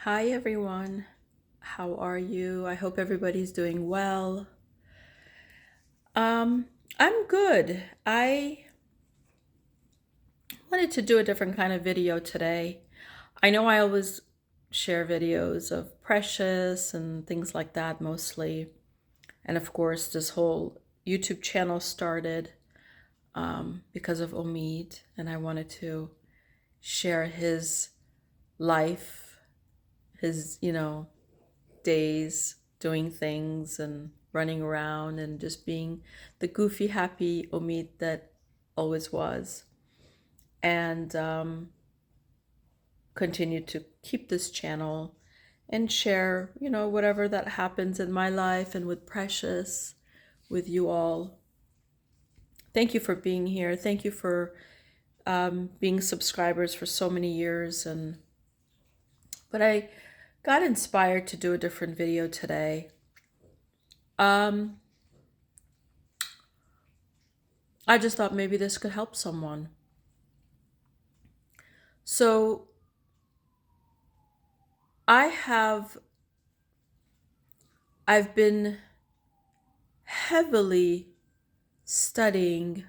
Hi everyone, how are you? I hope everybody's doing well. Um, I'm good. I wanted to do a different kind of video today. I know I always share videos of Precious and things like that mostly. And of course, this whole YouTube channel started because of Omid, and I wanted to share his life, his, days doing things and running around and just being the goofy, happy Omid that always was. And continue to keep this channel and share, whatever that happens in my life and with Precious, with you all. Thank you for being here. Thank you for being subscribers for so many years. But I got inspired to do a different video today. I just thought maybe this could help someone. So I've been heavily studying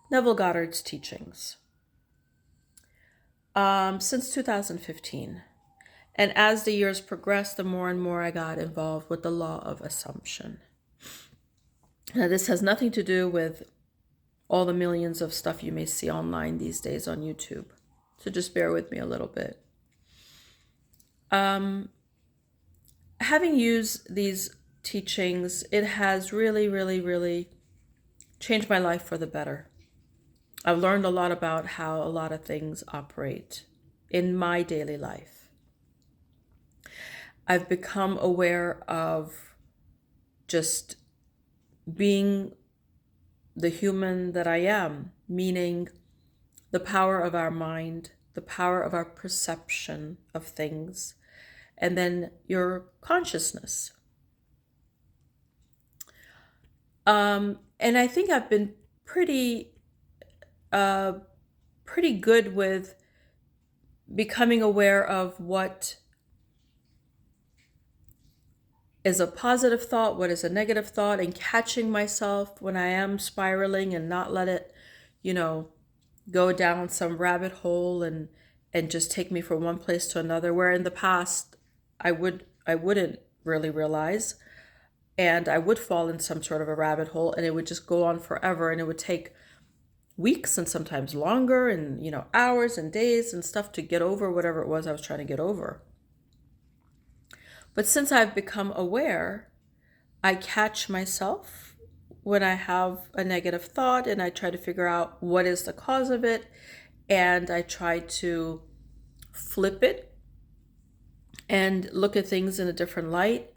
Neville Goddard's teachings since 2015. And as the years progressed, the more and more I got involved with the law of assumption. Now, this has nothing to do with all the millions of stuff you may see online these days on YouTube. So just bear with me a little bit. Having used these teachings, it has really, really, really changed my life for the better. I've learned a lot about how a lot of things operate in my daily life. I've become aware of just being the human that I am, meaning the power of our mind, the power of our perception of things, and then your consciousness. And I think I've been pretty good with becoming aware of what is a positive thought, what is a negative thought, and catching myself when I am spiraling and not let it, go down some rabbit hole and just take me from one place to another, where in the past I wouldn't really realize, and I would fall in some sort of a rabbit hole and it would just go on forever, and it would take weeks and sometimes longer and hours and days and stuff to get over whatever it was I was trying to get over. But since I've become aware, I catch myself when I have a negative thought and I try to figure out what is the cause of it, and I try to flip it and look at things in a different light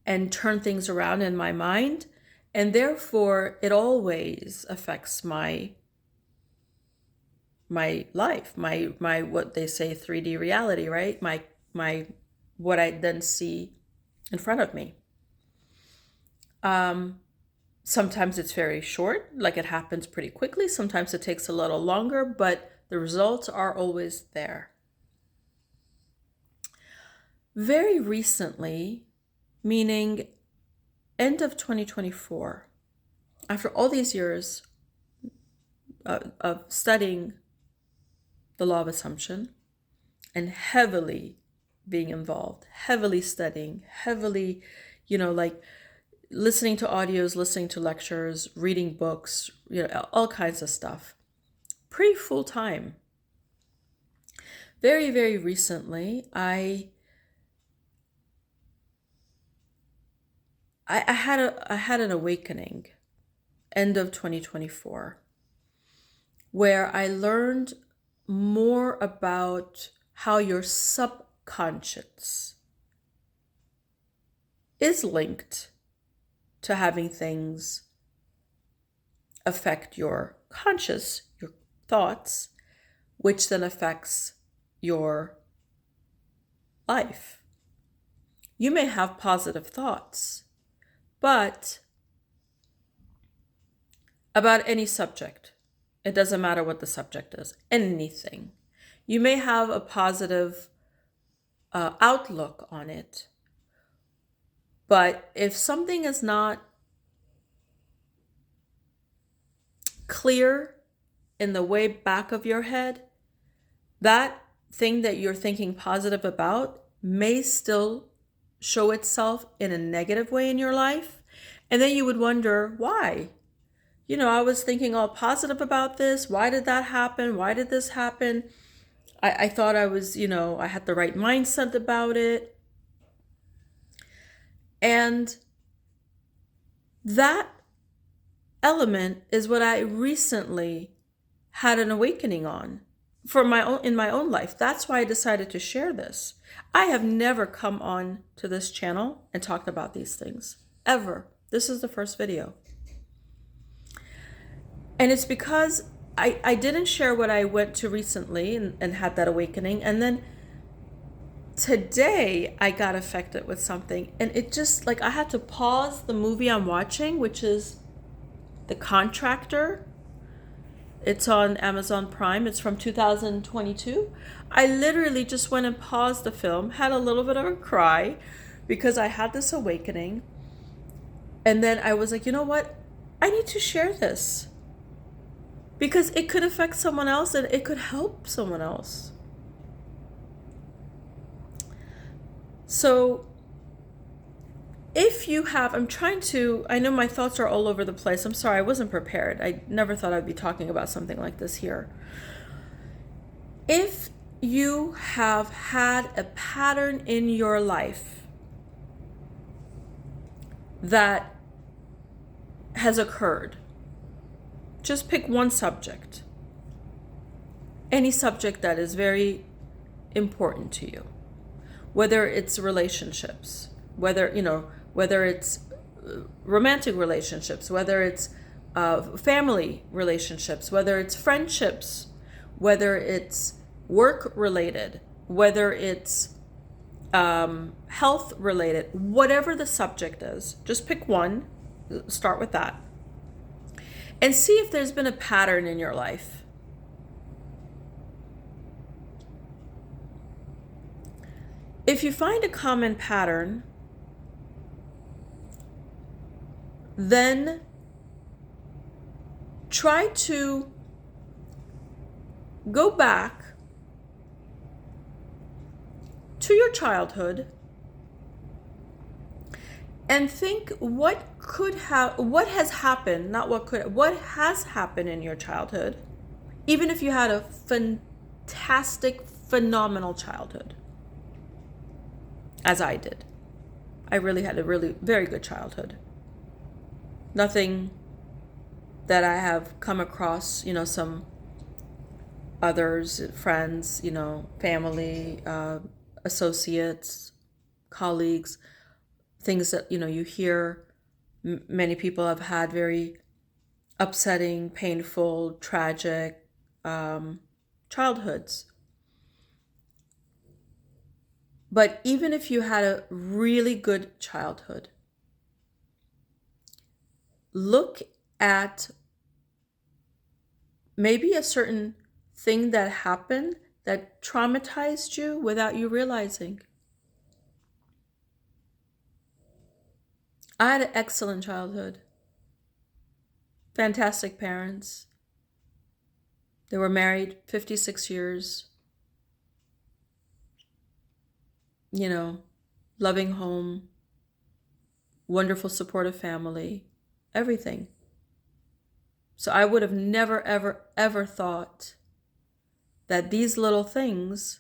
and turn things around in my mind, and therefore it always affects my life, my what they say 3D reality, right? My what I then see in front of me. Sometimes it's very short, like it happens pretty quickly. Sometimes it takes a little longer, but the results are always there. Very recently, meaning end of 2024, after all these years of studying the law of assumption and heavily being involved, heavily studying, heavily, like listening to audios, listening to lectures, reading books, all kinds of stuff. Pretty full time. Very, very recently, I had an awakening, end of 2024, where I learned more about how your subconscious is linked to having things affect your conscious, your thoughts, which then affects your life. You may have positive thoughts, but about any subject, it doesn't matter what the subject is, anything. You may have a positive outlook on it. But if something is not clear in the way back of your head, that thing that you're thinking positive about may still show itself in a negative way in your life. And then you would wonder why. I was thinking all positive about this. Why did that happen? Why did this happen? I thought I was, I had the right mindset about it. And that element is what I recently had an awakening on in my own life. That's why I decided to share this. I have never come on to this channel and talked about these things, ever. This is the first video. And it's because I didn't share what I went to recently and had that awakening. And then today I got affected with something. And it just, I had to pause the movie I'm watching, which is The Contractor. It's on Amazon Prime. It's from 2022. I literally just went and paused the film, had a little bit of a cry because I had this awakening. And then I was like, you know what? I need to share this because it could affect someone else and it could help someone else. So if you have, I know my thoughts are all over the place. I'm sorry, I wasn't prepared. I never thought I'd be talking about something like this here. If you have had a pattern in your life that has occurred, just pick one subject. Any subject that is very important to you. Whether it's relationships, whether it's romantic relationships, whether it's family relationships, whether it's friendships, whether it's work related, whether it's health related, whatever the subject is, just pick one, start with that, and see if there's been a pattern in your life. If you find a common pattern, then try to go back to your childhood and think what has happened in your childhood, even if you had a fantastic, phenomenal childhood, as I did. I really had a very good childhood. Nothing that I have come across, some others, friends, family, associates, colleagues, things that, you hear. Many people have had very upsetting, painful, tragic childhoods. But even if you had a really good childhood, look at maybe a certain thing that happened that traumatized you without you realizing. I had an excellent childhood. Fantastic parents. They were married 56 years. Loving home, wonderful supportive family, everything. So I would have never, ever, ever thought that these little things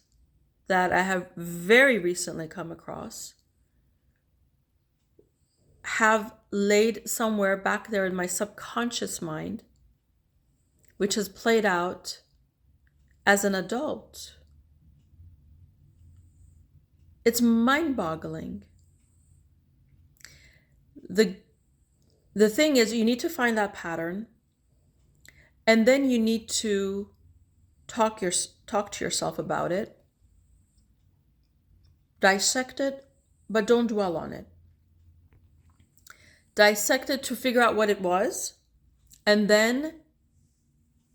that I have very recently come across have laid somewhere back there in my subconscious mind, which has played out as an adult. It's mind-boggling. The thing is, you need to find that pattern, and then you need to talk to yourself about it, dissect it, but don't dwell on it. Dissect it to figure out what it was, and then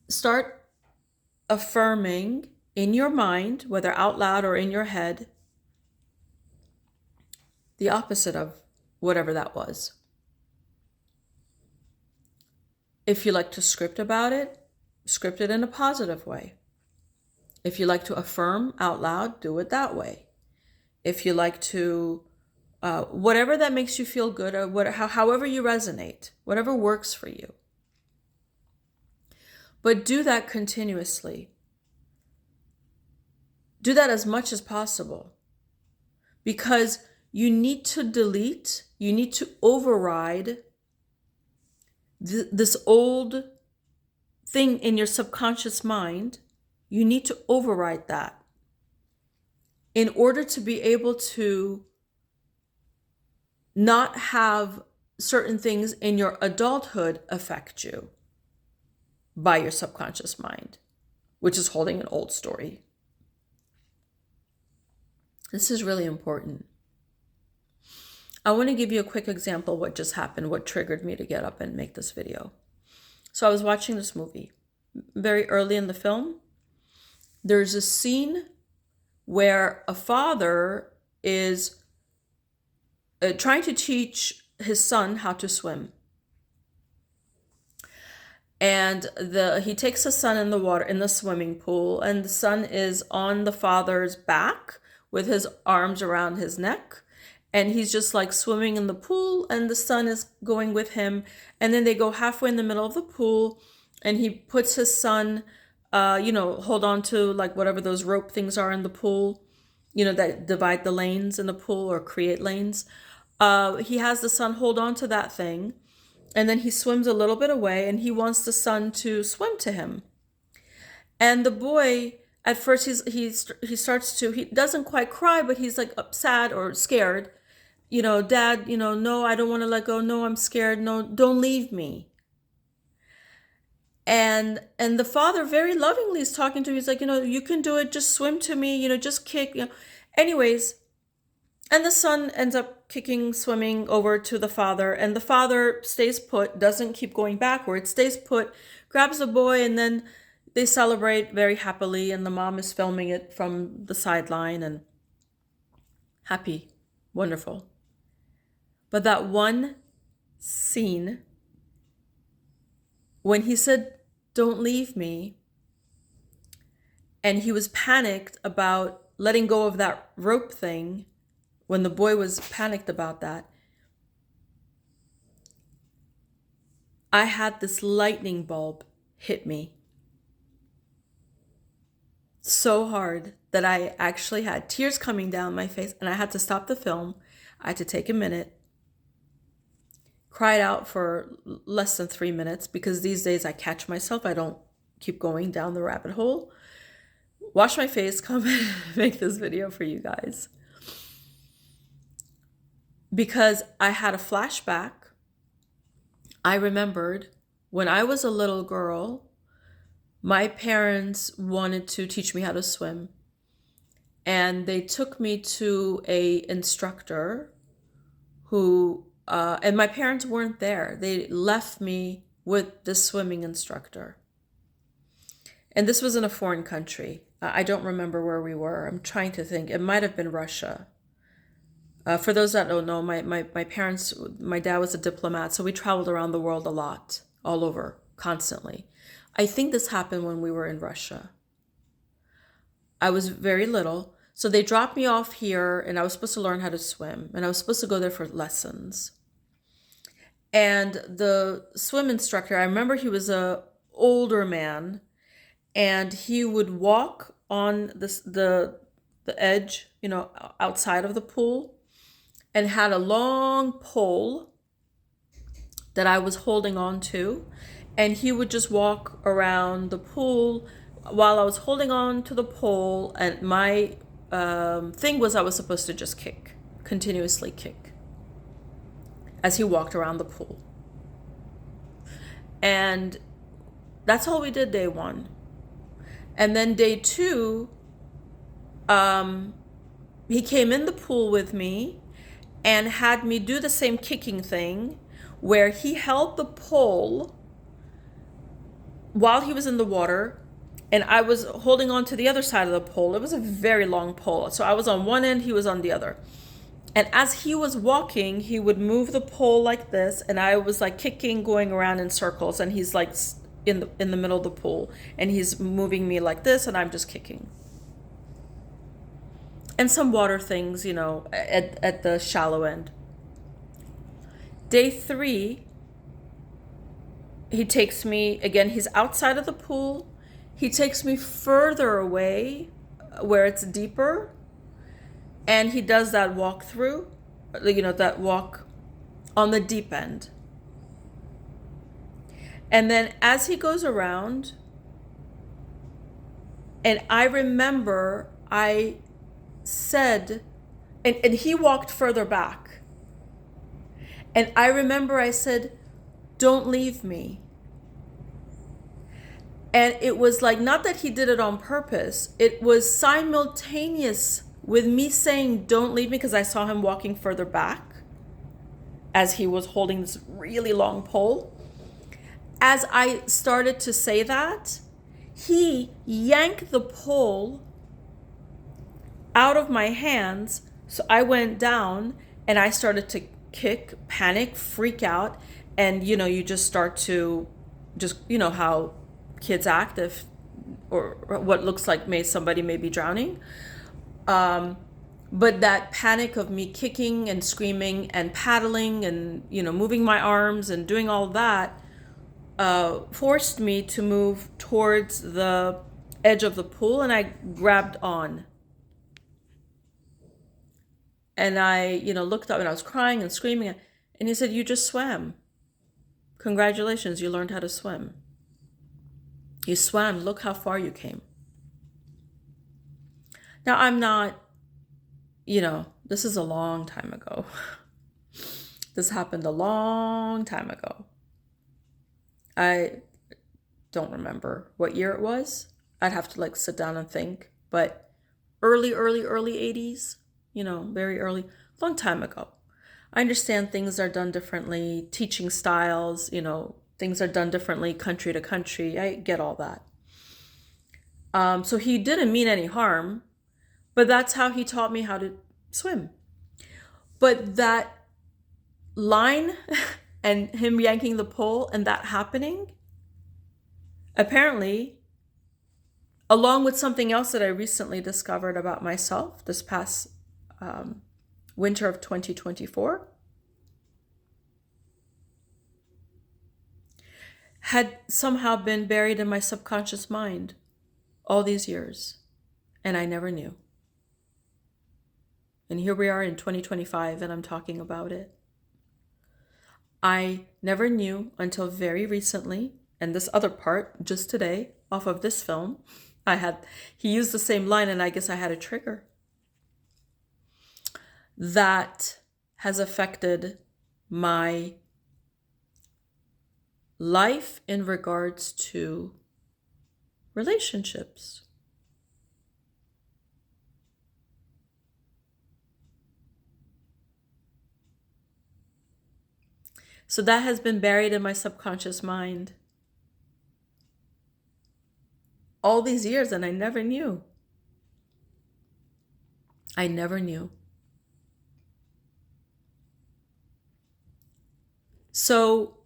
start affirming in your mind, whether out loud or in your head, the opposite of whatever that was. If you like to script about it, script it in a positive way. If you like to affirm out loud, do it that way. If you like to, whatever that makes you feel good, or however you resonate, whatever works for you. But do that continuously. Do that as much as possible. Because you need to delete, you need to override this old thing in your subconscious mind. You need to override that in order to be able to not have certain things in your adulthood affect you by your subconscious mind, which is holding an old story. This is really important. I want to give you a quick example of what just happened, what triggered me to get up and make this video. So I was watching this movie. Very early in the film, there's a scene where a father is trying to teach his son how to swim. And he takes the son in the water, in the swimming pool, and the son is on the father's back with his arms around his neck. And he's just like swimming in the pool, and the son is going with him. And then they go halfway in the middle of the pool, and he puts his son, hold on to like whatever those rope things are in the pool, that divide the lanes in the pool or create lanes. He has the son hold on to that thing, and then he swims a little bit away, and he wants the son to swim to him. And the boy, at first, he doesn't quite cry, but he's like sad or scared. Dad, no, I don't want to let go. No, I'm scared. No, don't leave me. And the father very lovingly is talking to him. He's like, you can do it. Just swim to me, just kick. Anyways, and the son ends up swimming over to the father. And the father stays put, doesn't keep going backwards, stays put, grabs the boy, and then they celebrate very happily. And the mom is filming it from the sideline, and happy, wonderful. But that one scene, when he said, "Don't leave me," and he was panicked about letting go of that rope thing, when the boy was panicked about that, I had this lightning bulb hit me so hard that I actually had tears coming down my face, and I had to stop the film. I had to take a minute, cried out for less than 3 minutes, because these days I catch myself. I don't keep going down the rabbit hole. Wash my face, come and make this video for you guys. Because I had a flashback. I remembered when I was a little girl, my parents wanted to teach me how to swim. And they took me to a instructor who, and my parents weren't there. They left me with the swimming instructor. And this was in a foreign country. I don't remember where we were. I'm trying to think. It might have been Russia. For those that don't know, my dad was a diplomat, so we traveled around the world a lot, all over, constantly. I think this happened when we were in Russia. I was very little, so they dropped me off here, and I was supposed to learn how to swim, and I was supposed to go there for lessons. And the swim instructor, I remember he was a older man, and he would walk on the edge, outside of the pool, and had a long pole that I was holding on to. And he would just walk around the pool while I was holding on to the pole. And my thing was I was supposed to just kick, continuously kick, as he walked around the pool. And that's all we did day one. And then day two, he came in the pool with me and had me do the same kicking thing, where he held the pole while he was in the water, and I was holding on to the other side of the pole. It was a very long pole. So I was on one end, he was on the other. And as he was walking, he would move the pole like this, and I was like kicking, going around in circles, and he's like in the middle of the pool, and he's moving me like this, and I'm just kicking. And some water things, at the shallow end. Day 3, he takes me, again, he's outside of the pool. He takes me further away where it's deeper. And he does that walk through, that walk on the deep end. And then as he goes around, and I remember I said, and he walked further back. And I remember I said, "Don't leave me." And it was like, not that he did it on purpose, it was simultaneous with me saying, "Don't leave me," because I saw him walking further back as he was holding this really long pole. As I started to say that, he yanked the pole out of my hands. So I went down and I started to kick, panic, freak out. And, you just start to how kids act or what looks like somebody may be drowning. But that panic of me kicking and screaming and paddling and, moving my arms and doing all that forced me to move towards the edge of the pool, and I grabbed on. And I, looked up, and I was crying and screaming. And he said, "You just swam. Congratulations, you learned how to swim. You swam. Look how far you came." Now, I'm not, this is a long time ago. This happened a long time ago. I don't remember what year it was. I'd have to sit down and think. But early 80s, very early, long time ago. I understand things are done differently, teaching styles, things are done differently country to country. I get all that. So he didn't mean any harm, but that's how he taught me how to swim. But that line and him yanking the pole and that happening, apparently, along with something else that I recently discovered about myself this past winter of 2024, had somehow been buried in my subconscious mind all these years, and I never knew. And here we are in 2025, and I'm talking about it. I never knew until very recently, and this other part, just today, off of this film, he used the same line, and I guess I had a trigger. That has affected my life in regards to relationships. So that has been buried in my subconscious mind all these years, and I never knew. I never knew. So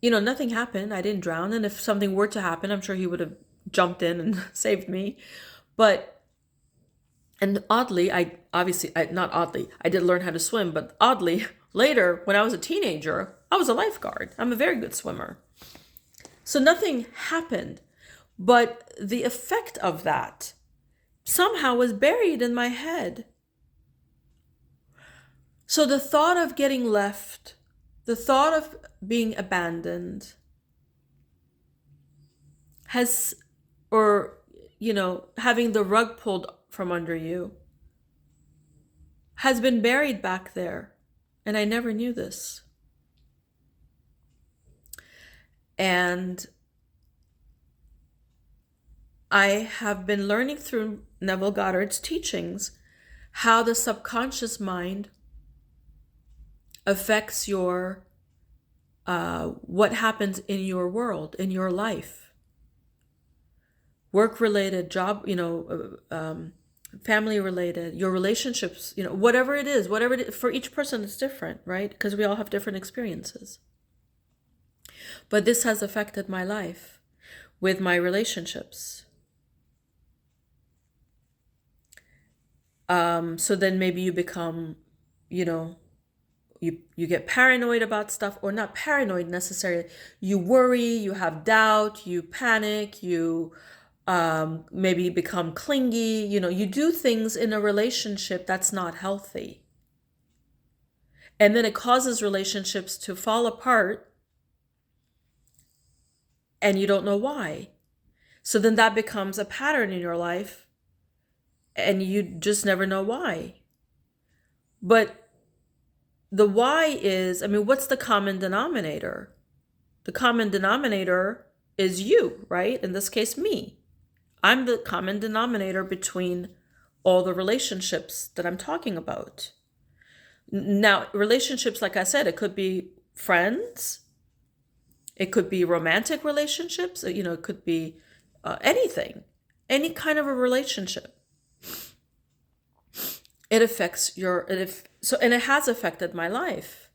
nothing happened. I didn't drown. And if something were to happen, I'm sure he would have jumped in and saved me. And oddly, not oddly, I did learn how to swim, but oddly, later, when I was a teenager, I was a lifeguard. I'm a very good swimmer. So nothing happened, but the effect of that somehow was buried in my head. So the thought of getting left, the thought of being abandoned having the rug pulled from under you has been buried back there. And I never knew this. And I have been learning through Neville Goddard's teachings how the subconscious mind affects your what happens in your world, in your life. work related, job, family related, your relationships, whatever it is, for each person it's different, right? Because we all have different experiences. But this has affected my life with my relationships. So then maybe you become, you get paranoid about stuff, or not paranoid necessarily. You worry, you have doubt, you panic, you maybe become clingy. You do things in a relationship that's not healthy. And then it causes relationships to fall apart and you don't know why. So then that becomes a pattern in your life and you just never know why. But the why is, what's the common denominator? The common denominator is you, right? In this case, me. I'm the common denominator between all the relationships that I'm talking about. Now, relationships, like I said, it could be friends. It could be romantic relationships. It could be anything, any kind of a relationship. It affects and it has affected my life.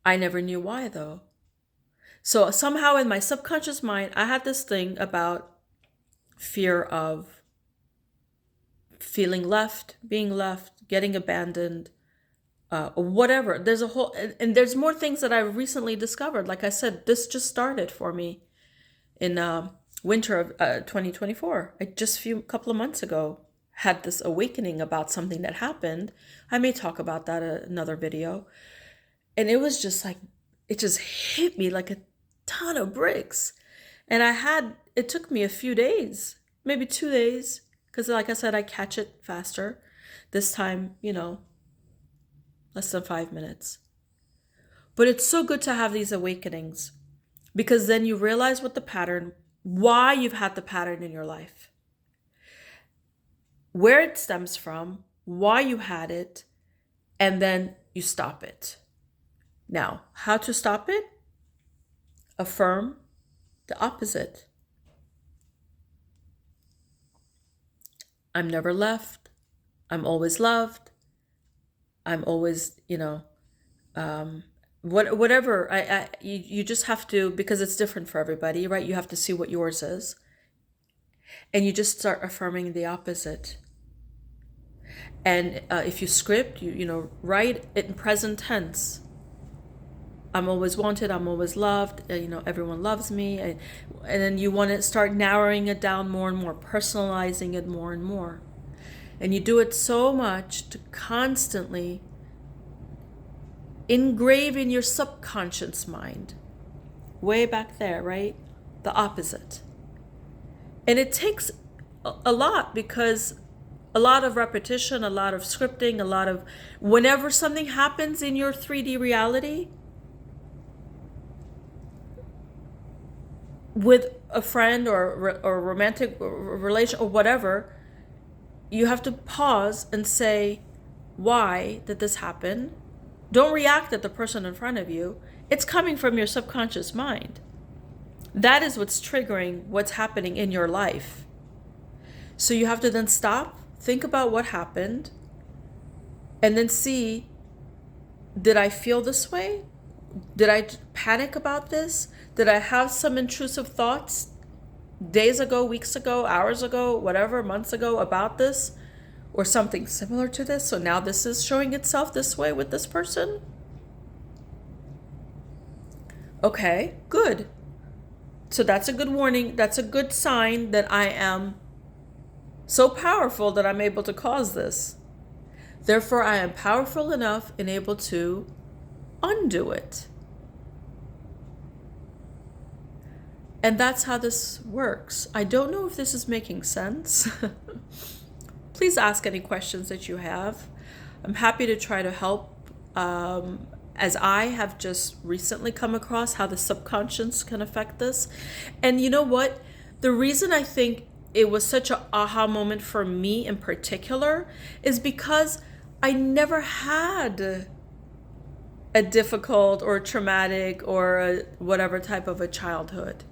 I never knew why though. So somehow in my subconscious mind, I had this thing about fear of feeling left, being left, getting abandoned, whatever. There's a whole, and there's more things that I've recently discovered. Like I said, this just started for me in winter of 2024. I just couple of months ago had this awakening about something that happened. I may talk about that in another video. And it was just like, it just hit me like a ton of bricks. And it took me a few days, maybe 2 days, because like I said, I catch it faster. This time, less than 5 minutes. But it's so good to have these awakenings, because then you realize why you've had the pattern in your life, where it stems from, why you had it, and then you stop it. Now, how to stop it? Affirm the opposite. I'm never left. I'm always loved. I'm always, whatever. You just have to, because it's different for everybody, right? You have to see what yours is. And you just start affirming the opposite. And if you script, write it in present tense. I'm always wanted, I'm always loved, everyone loves me. And then you want to start narrowing it down more and more, personalizing it more and more. And you do it so much to constantly engrave in your subconscious mind, way back there, right? The opposite. And it takes a lot, because a lot of repetition, a lot of scripting, whenever something happens in your 3D reality, with a friend or romantic relation or whatever, you have to pause and say, why did this happen? Don't react at the person in front of you. It's coming from your subconscious mind. That is what's triggering what's happening in your life. So you have to then stop, think about what happened, and then see, did I feel this way? Did I panic about this? Did I have some intrusive thoughts days ago, weeks ago, hours ago, whatever, months ago about this, or something similar to this? So now this is showing itself this way with this person? Okay, good. So that's a good warning. That's a good sign that I am so powerful that I'm able to cause this. Therefore, I am powerful enough and able to undo it. And that's how this works. I don't know if this is making sense. Please ask any questions that you have. I'm happy to try to help, as I have just recently come across how the subconscious can affect this. And you know what? The reason I think it was such an aha moment for me in particular is because I never had a difficult or traumatic or whatever type of a childhood.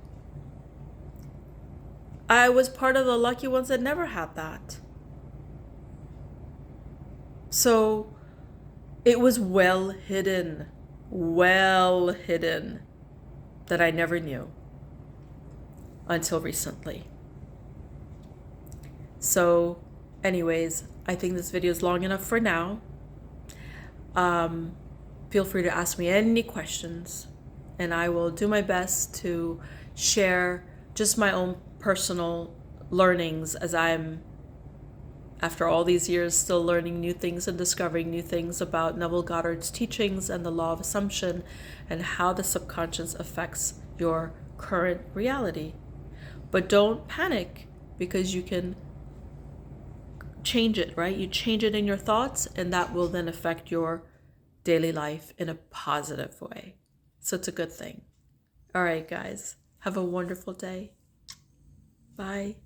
I was part of the lucky ones that never had that. So it was well hidden that I never knew until recently. So anyways, I think this video is long enough for now. Feel free to ask me any questions, and I will do my best to share just my own personal learnings as I'm, after all these years, still learning new things and discovering new things about Neville Goddard's teachings and the law of assumption and how the subconscious affects your current reality. But don't panic, because you can change it, right? You change it in your thoughts, and that will then affect your daily life in a positive way. So it's a good thing. All right, guys, have a wonderful day. Bye.